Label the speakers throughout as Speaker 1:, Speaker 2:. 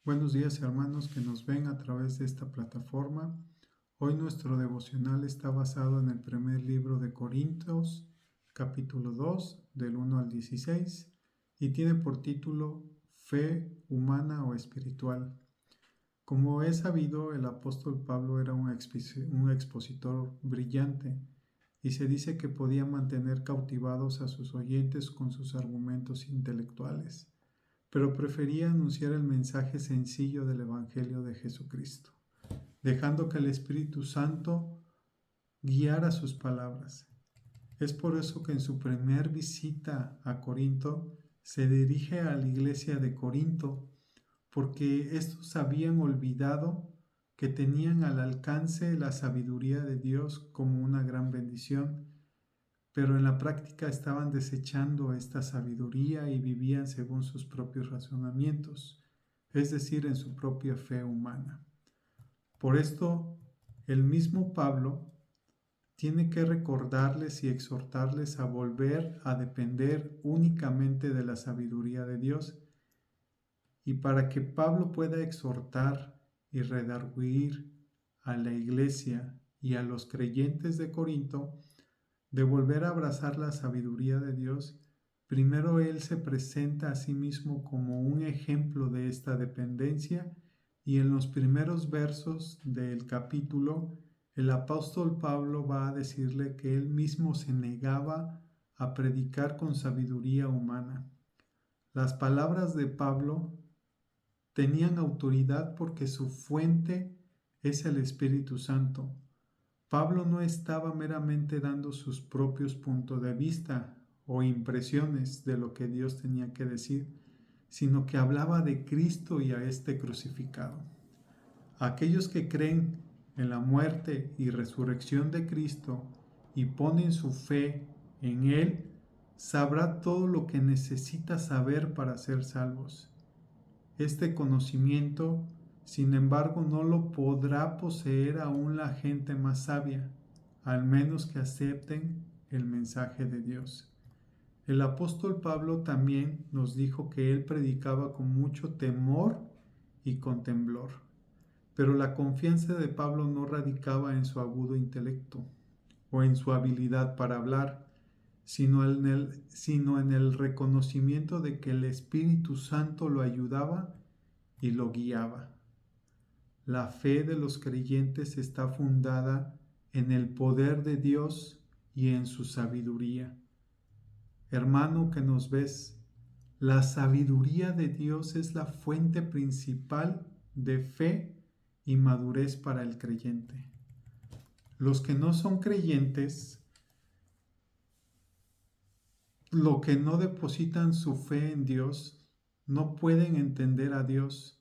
Speaker 1: Buenos días, hermanos que nos ven a través de esta plataforma. Hoy nuestro devocional está basado en el primer libro de Corintios, capítulo 2, del 1 al 16, y tiene por título Fe humana o espiritual. Como es sabido, el apóstol Pablo era un expositor brillante y se dice que podía mantener cautivados a sus oyentes con sus argumentos intelectuales, pero prefería anunciar el mensaje sencillo del Evangelio de Jesucristo, dejando que el Espíritu Santo guiara sus palabras. Es por eso que en su primer visita a Corinto se dirige a la iglesia de Corinto, porque estos habían olvidado que tenían al alcance la sabiduría de Dios como una gran bendición, pero en la práctica estaban desechando esta sabiduría y vivían según sus propios razonamientos, es decir, en su propia fe humana. Por esto, el mismo Pablo tiene que recordarles y exhortarles a volver a depender únicamente de la sabiduría de Dios. Y para que Pablo pueda exhortar y redarguir a la iglesia y a los creyentes de Corinto de volver a abrazar la sabiduría de Dios, primero él se presenta a sí mismo como un ejemplo de esta dependencia, y en los primeros versos del capítulo el apóstol Pablo va a decirle que él mismo se negaba a predicar con sabiduría humana. Las palabras de Pablo tenían autoridad porque su fuente es el Espíritu Santo. Pablo no estaba meramente dando sus propios puntos de vista o impresiones de lo que Dios tenía que decir, sino que hablaba de Cristo y a este crucificado. Aquellos que creen en la muerte y resurrección de Cristo y ponen su fe en Él, sabrá todo lo que necesita saber para ser salvos. Este conocimiento, sin embargo, no lo podrá poseer aún la gente más sabia, al menos que acepten el mensaje de Dios. El apóstol Pablo también nos dijo que él predicaba con mucho temor y con temblor, pero la confianza de Pablo no radicaba en su agudo intelecto o en su habilidad para hablar, sino en el reconocimiento de que el Espíritu Santo lo ayudaba y lo guiaba. La fe de los creyentes está fundada en el poder de Dios y en su sabiduría. Hermano que nos ves, la sabiduría de Dios es la fuente principal de fe y madurez para el creyente. Los que no son creyentes, lo que no depositan su fe en Dios, no pueden entender a Dios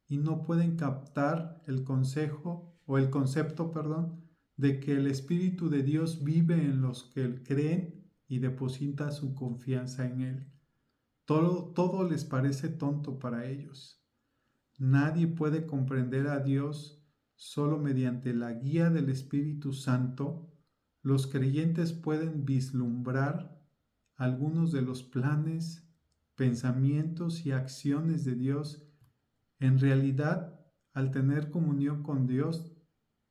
Speaker 1: y no pueden captar el concepto, de que el Espíritu de Dios vive en los que creen y deposita su confianza en Él. Todo les parece tonto para ellos. Nadie puede comprender a Dios solo mediante la guía del Espíritu Santo. Los creyentes pueden vislumbrar algunos de los planes, pensamientos y acciones de Dios. En realidad, al tener comunión con Dios,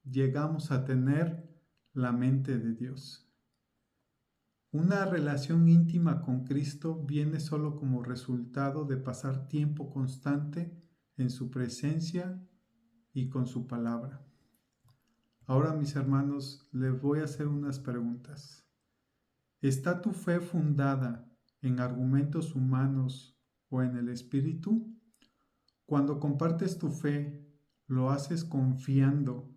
Speaker 1: llegamos a tener la mente de Dios. Una relación íntima con Cristo viene solo como resultado de pasar tiempo constante en su presencia y con su palabra. Ahora, mis hermanos, les voy a hacer unas preguntas. ¿Está tu fe fundada en argumentos humanos o en el Espíritu? Cuando compartes tu fe, lo haces confiando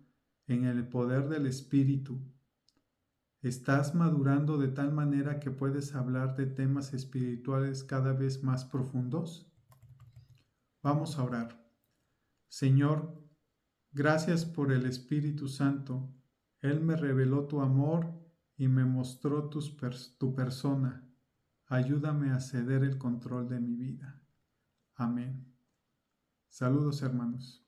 Speaker 1: en el poder del Espíritu. ¿Estás madurando de tal manera que puedes hablar de temas espirituales cada vez más profundos? Vamos a orar. Señor, gracias por el Espíritu Santo. Él me reveló tu amor y me mostró tu persona. Ayúdame a ceder el control de mi vida. Amén. Saludos, hermanos.